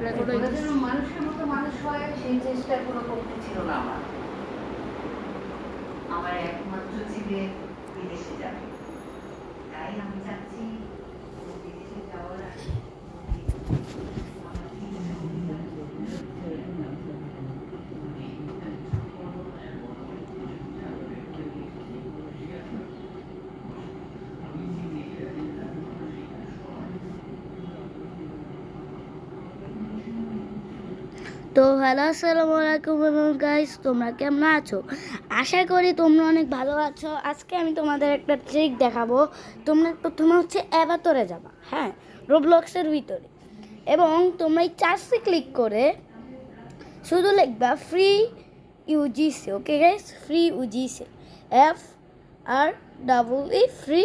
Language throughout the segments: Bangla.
রেকর্ড মানুষের মতো মানুষ হয় সেই চেষ্টা কোনো করতে ছিল না আমার। আমার একমাত্র ছেলে বিদেশে যাবে, তাই আমি চাচ্ছি বিদেশে যাওয়ার আগে তো হ্যালো আসসালামু আলাইকুম গাইস, তোমরা কেমন আছো? আশা করি তোমরা অনেক ভালো আছো। আজকে আমি তোমাদের একটা ট্রিক দেখাবো। তোমরা প্রথমে হচ্ছে অ্যাভাতরে যাবা, হ্যাঁ, রোবলক্সের ভিতরে, এবং তোমরা এই চার্জে ক্লিক করে শুধু লিখবা free UGC. Okay guys, free UGC, FREE free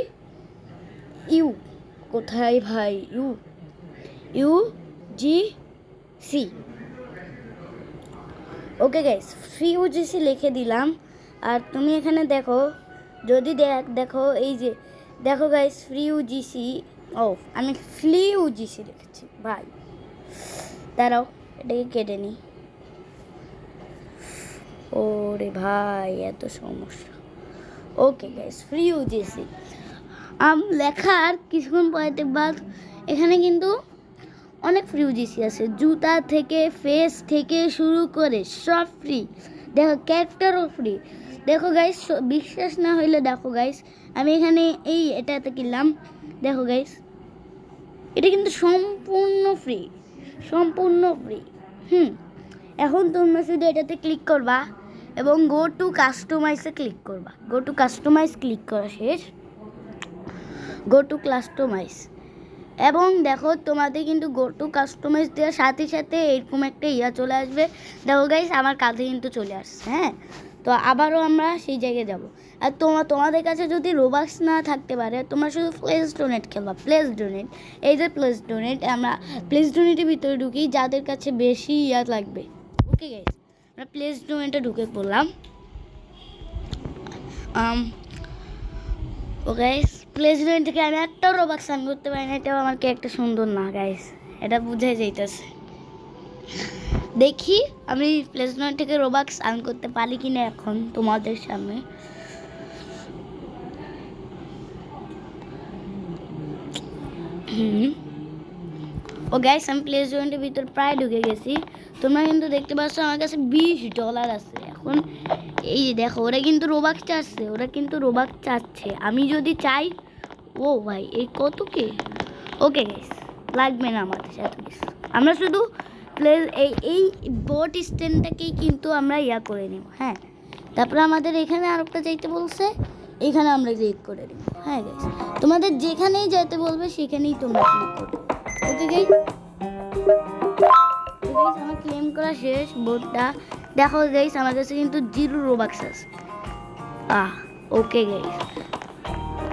U, কোথায় ভাই U, UGC। Okay guys, free UGC লিখে দিলাম। আর তুমি এখানে দেখো, যদি দেখো এই যে দেখো গাইস, ফ্রি ইউজিসি। ও, আমি ফ্রি ইউজিসি লিখেছি ভাই, দাঁড়াও এটাকে কেটে নিই। ওরে ভাই, এত সমস্যা। ওকে গাইস, ফ্রি ইউজিসি লেখার কিছুক্ষণ পরে দেখবা এখানে কিন্তু অনেক ফ্রি ইউজিসি আছে, জুতা থেকে ফেস থেকে শুরু করে সব ফ্রি। দেখো ক্যারেক্টারও ফ্রি। দেখো গাইস, বিশ্বাস না হইলে দেখো গাইস, আমি এখানে এটাতে কিনলাম। দেখো গাইস, এটা কিন্তু সম্পূর্ণ ফ্রি, সম্পূর্ণ ফ্রি। এখন তোমরা শুধু এটাতে ক্লিক করবা এবং গো টু কাস্টমাইজে ক্লিক করবা। গো টু কাস্টমাইজ ক্লিক করা শেষ, গো টু কাস্টমাইজ। এবং দেখো তোমাদের কিন্তু গো টু কাস্টমাইজ দেওয়ার সাথে সাথে এরকম একটা চলে আসবে। দেখো গাইস, আমার কাছে কিন্তু চলে আসছে। হ্যাঁ, তো আবারও আমরা সেই জায়গায় যাব। আর তোমাদের কাছে যদি রোবাক্স না থাকতে পারে, তোমরা শুধু প্লেস ডোনেট খেলবা। প্লেস ডোনেট, এই যে প্লেস ডোনেট, আমরা প্লেস ডোনেটের ভিতরে ঢুকি যাদের কাছে বেশি লাগবে। ওকে গাইস, আমরা প্লেস ডোনেটে ঢুকে পড়লাম। ও গাইস, প্লেসমেন্ট থেকে আমি একটা রোবাক্স আর্ন করতে পারি না, এটাও আমার একটা সুন্দর না গাইস, এটা বুঝাই যাইতেছে। দেখি আমি প্লেসমেন্ট থেকে রোবাক্স আর্ন করতে পারি কিনা এখন তোমাদের সামনে। ও গাইস, আমি প্লেসমেন্টের ভিতর প্রায় ঢুকে গেছি। তোমরা কিন্তু দেখতে পাচ্ছ আমার কাছে $20 আছে। এখন এই যে দেখো, ওরা কিন্তু রোবাক্স চাচ্ছে, আমি যদি চাই। ও ভাই, এই কত কে? ওকে গাইস, লাগবে না আমাদের সাথে কিছু, আমরা শুধু এই বোট স্ট্যান্ডটাকেই কিন্তু আমরা করে নিব। হ্যাঁ, তারপরে আমাদের এখানে আরেকটা যাইতে বলছে, এখানে আমরা ক্লিক করে নিব। হ্যাঁ গাইস, তোমাদের যেখানেই যেতে বলবে সেখানেই তোমরা ক্লিক করবে। ওকে গাইস, আমার ক্লেম করা শেষ বোটটা। দেখো গাইস, আমার কাছে কিন্তু 0 রোবাক্স আছে। ওকে গাইস,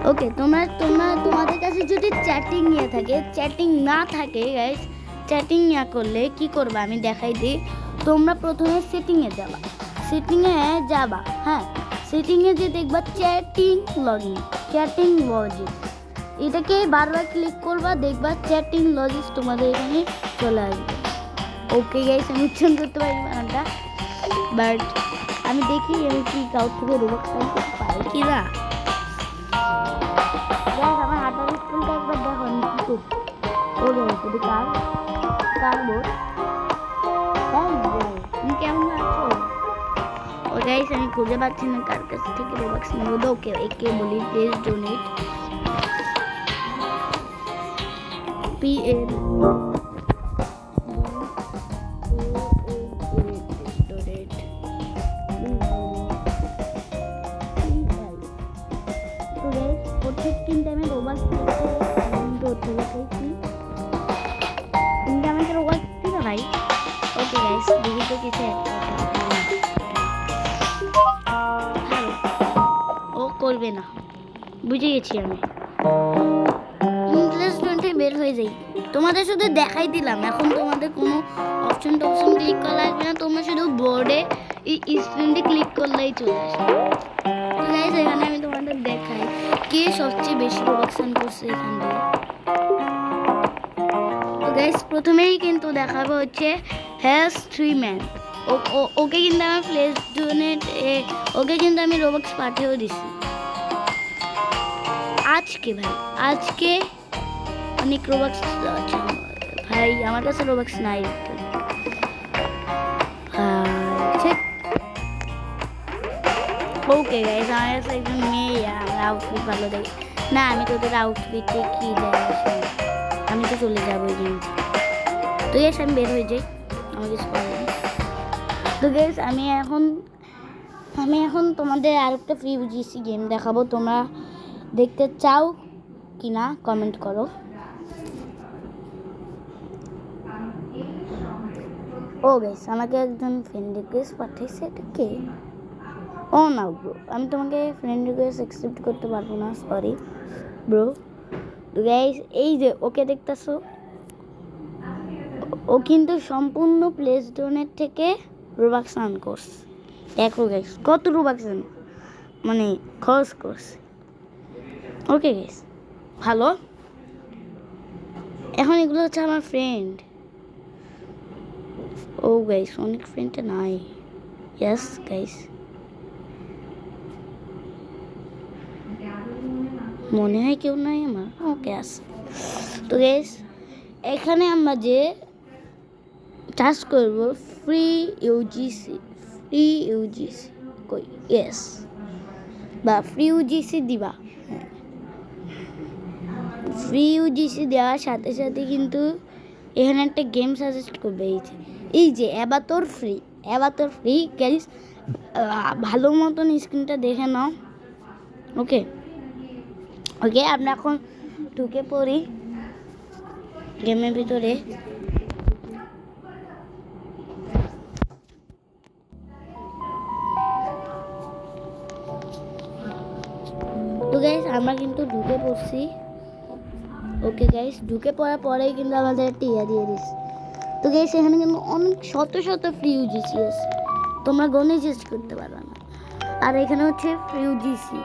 ওকে তোমাদের কাছে যদি চ্যাটিং থাকে, চ্যাটিং না থাকে গাইস, চ্যাটিং করলে কি করবা আমি দেখাই দিই। তোমরা প্রথমে সেটিংয়ে যাবা। হ্যাঁ, সেটিংয়ে যে দেখবা চ্যাটিং লগইন, এটাকে বারবার ক্লিক করবা, দেখবা চ্যাটিং লগইন তোমাদের এখানে চলে আসবে। ওকে গাইস, আমি উচ্চারণ করতে পারি বানানটা, বাট আমি দেখি আমি কি কাউ থেকে রোবাক্স করতে পারি কি না। আমার হাঁটার স্কুলটা একবার দেখো কি করছি। কার বোর্ড, তুমি কেমন আছো? ও গাইস, আমি খুঁজে পাচ্ছি না কার কাছ থেকে রোবাক্স নেব। ওকে, একে বলি প্লিজ ডোনেট PN প্রত্যেক টাইমে রোবাক্স তুমি আমাকে রোবাক্স দিবে ভাই? ওকে গাইস, দেখি তো কিছু একটা ও করবে না, বুঝে গেছি আমি। রেস্টুরেন্টে বের হয়ে যাই, তোমাদের শুধু দেখাই দিলাম। এখন তোমাদের কোনো অপশন ক্লিক করা লাগবে না, তোমরা শুধু বোর্ডে এই স্ক্রিনটি ক্লিক করলেই চলে আসবে। তো গাইস, এখানে আমি তোমাদের দেখাই কে সবচেয়ে বেশি রোবাক্স আর্ন করছে এখান থেকে। তো গাইস প্রথমেই কিন্তু দেখাবো হচ্ছে হ্যাশ 3 ম্যান। ওকে কিন্তু আমার প্লেস ডোনেট ওকে কিন্তু আমি রোবক্স পাঠিয়েও দিছি আজকে। ভাই আজকে অনেক রোবক্স আছে ভাই, আমার কাছে রোবক্স নাই। ওকে গাইস, আমার কাছে একজন মেয়ে, আমার আউটফিট ভালো দেখে না, আমি তোদের আউটফিটে কি দেয় আমি তো চলে যাবো এই গেম। তো গ্যাস আমি বের হয়ে যাই, আমার কিছু করার নেই। তো গ্যাস আমি এখন তোমাদের আরেকটা ফ্রি ইউজিসি গেম দেখাবো, তোমরা দেখতে চাও কি না কমেন্ট করো। ও গ্যাস আমাকে একজন ফ্রেন্ড রিকোয়েস্ট পাঠিয়েছে, এটা কে? ও না ব্রো, আমি তোমাকে ফ্রেন্ড রিকোয়েস্ট অ্যাকসেপ্ট করতে পারবো না, সরি ব্রো। তো গাইস এই যে ওকে দেখতেছো, ও কিন্তু সম্পূর্ণ প্লেস ডোনেট থেকে রোবাক্স আর্ন করছে। দেখো গাইস কত রোবাক্স মানে খরচ করছে। ওকে গাইস ভালো। এখন এগুলো হচ্ছে আমার ফ্রেন্ড। ও গাইস অনেক ফ্রেন্ডটা নাই। ইয়েস গাইস, মনে হয় কেউ নাই আমার। ওকে আছে। তো গাইস এখানে আমরা যে চাষ করব ফ্রি ইউজিসি কই, ইয়েস বা ফ্রি ইউজিসি দিবা। ফ্রি ইউজিসি দেওয়ার সাথে সাথে কিন্তু এখানে একটা গেম সাজেস্ট করবে। এই যে অ্যাভাতর ফ্রি গাইস, ভালো মতন স্ক্রিনটা দেখে নাও। ওকে আমরা এখন ঢুকে পড়ি গেমের ভিতরে। তো গাইস আমরা কিন্তু ঢুকে পড়ছি। ওকে গাইস ঢুকে পড়ার পরেই কিন্তু আমাদের একটা ইয়া দিয়ে দিস। তো গাইস এখানে কিন্তু অনেক শত ফ্রি ইউজিসি আছে, তোমরা গনে শেষ করতে পারবে না। আর এখানে হচ্ছে free UGC,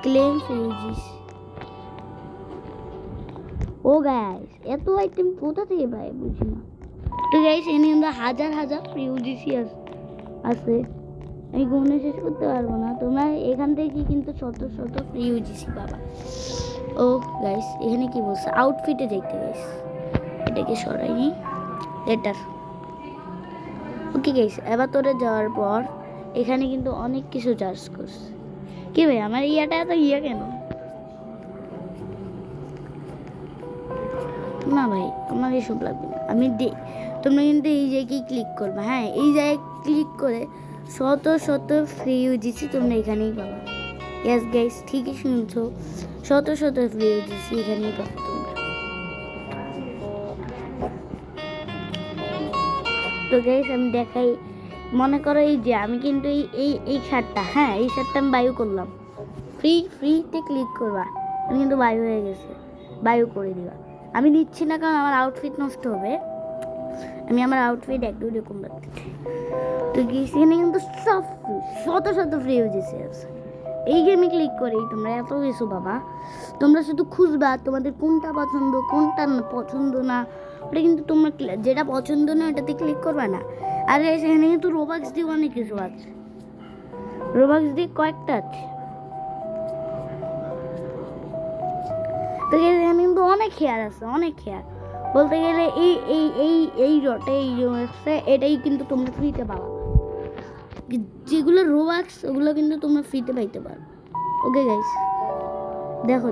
claim free UGC. Oh guys এত আইটেম কোথা থেকে পাই বুঝি না। তো গাইস এখানে কিন্তু হাজার ফ্রি ইউজিসি আছে, আমি গনে শেষ করতে পারবো না। তোমরা এখান থেকে কিন্তু শত ফ্রি ইউজিসি পাবা। ও গাইস এখানে কি বলছে, আউটফিটে দেখতে গাইস, এটাকে সরাইনি লেটার। ওকে গাইস এবার তোরে যাওয়ার পর এখানে কিন্তু অনেক কিছু চার্জ করছে। কি ভাই আমার ইয়াটা এত ইয়া কেন? না ভাই আমার এসব লাগবে না, আমি তোমরা কিন্তু এই জায়গায় ক্লিক করবে। হ্যাঁ এই জায়গায় ক্লিক করে শত ফ্রি ইউজিসি তোমরা এখানেই পাবা। ইয়েস গাইস ঠিকই শুনছো, শত ফ্রি ইউজিসি এখানেই পাবা তোমরা। তো গাইস আমি দেখাই, মনে করো এই যে আমি কিন্তু এই শার্টটা, হ্যাঁ এই শার্টটা আমি বায়ু করলাম, ফ্রিতে ক্লিক করবা, আমি কিন্তু বায়ু হয়ে গেছে, বায়ু করে দিবা। আমি নিচ্ছি না কারণ আমার আউটফিট নষ্ট হবে, আমি আমার আউটফিট একটু এরকম রাখতেছি। তো এখানে কিন্তু সব শত ফ্রি ইউজিসি আছে। এই গেমে ক্লিক করেই তোমরা এত কিছু পাবা। তোমরা শুধু খুঁজবা তোমাদের কোনটা পছন্দ কোনটা পছন্দ না, ওটা কিন্তু তোমরা যেটা পছন্দ না ওটাতে ক্লিক করবা না। আর সেখানে কিন্তু রোবাক্স দিয়ে অনেক কিছু আছে, রোবাক্স দিয়ে কয়েকটা আছে। তো এখানে কিন্তু অনেক হেয়ার আছে, অনেক হেয়ার বলতে গেলে এই রটে এই এটাই কিন্তু তোমরা ফ্রিতে পাবা। যেগুলো রোবাক্স ওগুলো কিন্তু তোমরা ফ্রিতে পাইতে পারো। ওকে গাইস দেখো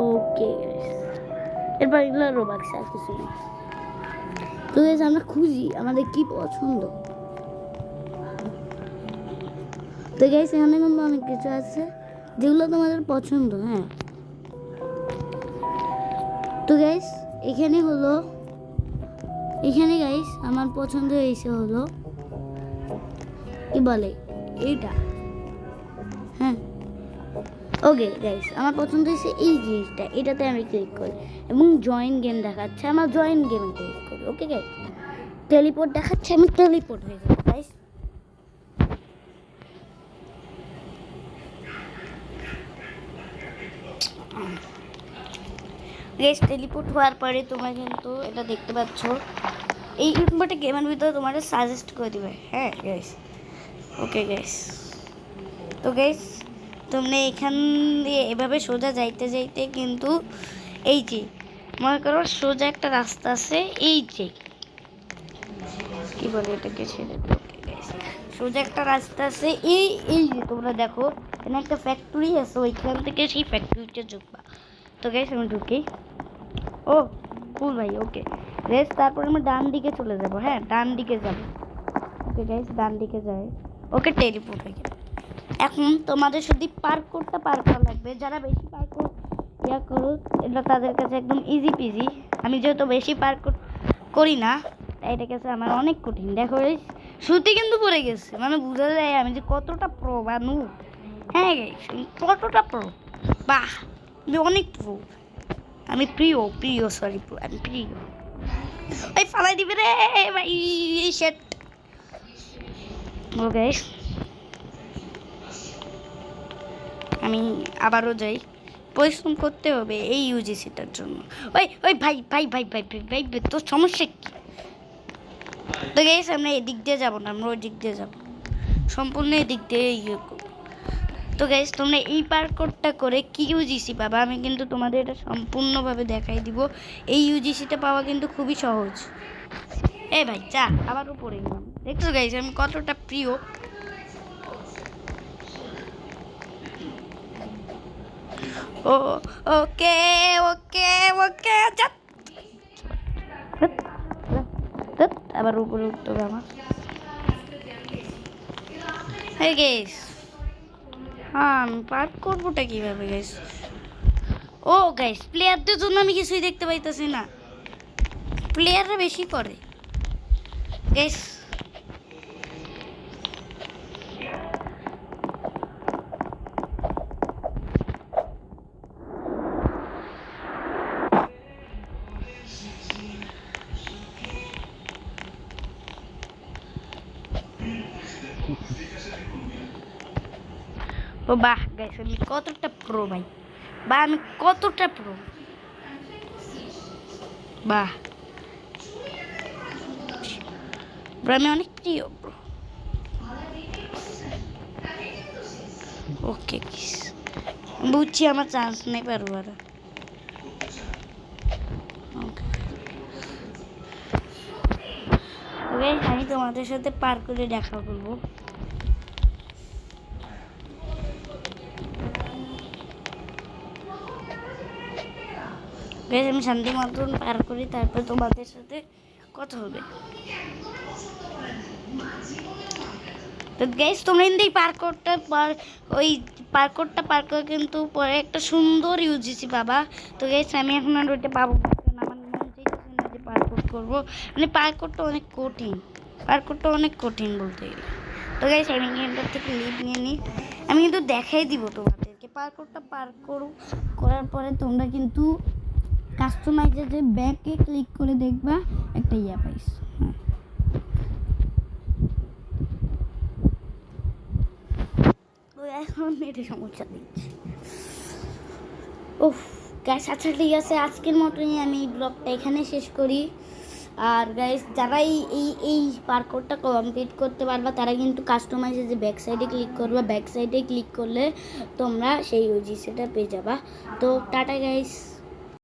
ওকে গাইস এরপর এগুলো রোবাক্স আর কিছু না। তো গাইস আমরা খুঁজি আমাদের কি পছন্দ। তো গাইস এখানে কিন্তু অনেক কিছু আছে যেগুলো তোমাদের পছন্দ। হ্যাঁ তো গাইস এখানে গাইস আমার পছন্দ হয়েছে হলো কি বলে এইটা। হ্যাঁ ওকে গাইস আমার পছন্দ হয়েছে এই জিনিসটা, এটাতে আমি ক্লিক করি এবং জয়েন গেম দেখাচ্ছে, আমার জয়েন গেমে ক্লিক করি। ওকে গাইস টেলিপোর্ট দেখাচ্ছে, আমি টেলিপোর্ট হয়ে যাবো গাইস। গাইস টেলিপোর্ট হওয়ার পরে তোমরা কিন্তু এটা দেখতে পাচ্ছ এই ইনভার্টে গেমের ভিতরে তোমাদের সাজেস্ট করে দিবে। হ্যাঁ গাইস, ওকে গাইস। তো গাইস তোমরা এখান দিয়ে এভাবে সোজা যাইতে যাইতে কিন্তু এই যে মনে করো সোজা একটা রাস্তা আছে, এই যে কি বলে এটাকে ছেড়ে দাও। ওকে গাইস, সোজা একটা রাস্তা আছে, এই এই যে তোমরা দেখো এখানে একটা ফ্যাক্টরি আছে, ওইখান থেকে সেই ফ্যাক্টরিতে ঢুকবা। তো গাইস আমি ঢুকি। ও কুল ভাই, ওকে গাইস। তারপর আমরা ডান দিকে চলে যাব। হ্যাঁ ডান দিকে যাব। ওকে গাইস ডান দিকে যাই। ওকে টেলিপোর্ট হয়ে গেল। এখন তোমাদের শুধু পার্কোরটা পার করা লাগবে। যারা বেশি পার্কোর ইয়া করো এটা তাদের কাছে একদম ইজি পিজি। আমি যেহেতু বেশি পার্কোর করি না তাই এটা কাছে আমার অনেক কঠিন। দেখো এই শুতে কিন্তু পড়ে গেছে, মানে বোঝা যায় আমি যে কতটা প্রো বা নু। হ্যাঁ গাইস কতটা প্রো, বাহ আমি অনেক প্রো। আমি প্রিয় প্রিয় সরি প্রো, আমি প্রিয়। ওই ফালাই দিবে রে ভাই শেট। ও গাইস আমি আবারও যাই, পরিশ্রম করতে হবে এই ইউজিসিটার জন্য। ওই ওই ভাই ভাই ভাই ভাই ভাই ভাই ভাই, তোর সমস্যা কি? তো গাইস আমরা এদিক দিয়ে যাবো না, আমরা ওই দিক দিয়ে যাবো, সম্পূর্ণ এদিক দিয়ে ইয়ে করবো। তো গাইস তোমরা এই পার্কোরটা করে কি ইউজিসি পাবা আমি কিন্তু তোমাদের এটা সম্পূর্ণভাবে দেখাই দিব। এই ইউজিসিটা পাওয়া কিন্তু খুবই সহজ। এ ভাই যা, আবার উপরে গেলাম। দেখছো গাইস আমি কতটা প্রিয়। ও ওকে ওকে ওকে যা, আবার উপরে উঠতে হবে আমার। হ্যাঁ গাইস হ্যাঁ আমি পার্ক করবোটা কীভাবে গাইস? ও গাইস প্লেয়ারদের জন্য আমি কিছুই দেখতে পাইতেছি না, প্লেয়াররা বেশি করে গাইস। ও বাহ গাইস আমি কতটা প্রো ভাই, বা আমি কতটা প্রো, বাহ আমি অনেক প্রিয় ব্রো। ওকে বুঝছি আমার চান্স নেই পারবো আর। ওকে আমি তোমাদের সাথে পার করে দেখা করবো। আমি শান্তি মতন পার করি, তারপর তোমাদের সাথে কথা হবে। তো গাইস তোমরা কিন্তু এই ওই পার্কোরটা পার করে কিন্তু পরে একটা সুন্দর ইউজিসি পাবা। তো গাইস আমি এখন আর ওইটা পাবো না, আমার মন চাইতেছে না যে পার্কোর করবো, মানে পার্কোরটা অনেক কঠিন, পার্কোরটা অনেক কঠিন বলতে গেলে। তো গাইস আমি এখানটার থেকে লিভ নিয়ে নিই, আমি কিন্তু দেখাই দিব তোমাদেরকে পার্কোরটা পার করার পরে তোমরা কিন্তু কাস্টমাইজে যে ব্যাকে ক্লিক করে দেখবা একটা ইয়া পাইস। হ্যাঁ এখন এটা সমস্যা দিচ্ছে। ওহ গাইস আচ্ছা ঠিক আছে, আজকের মতনই আমি ব্লগটা এখানে শেষ করি। আর গাইস যারা এই পার্কোরটা কমপ্লিট করতে পারবা তারা কিন্তু কাস্টমাইজে যে ব্যাক সাইডে ক্লিক করবা, ব্যাক সাইডে ক্লিক করলে তোমরা সেই ইউজিসিটা পেয়ে যাবা। তো টাটা গাইস।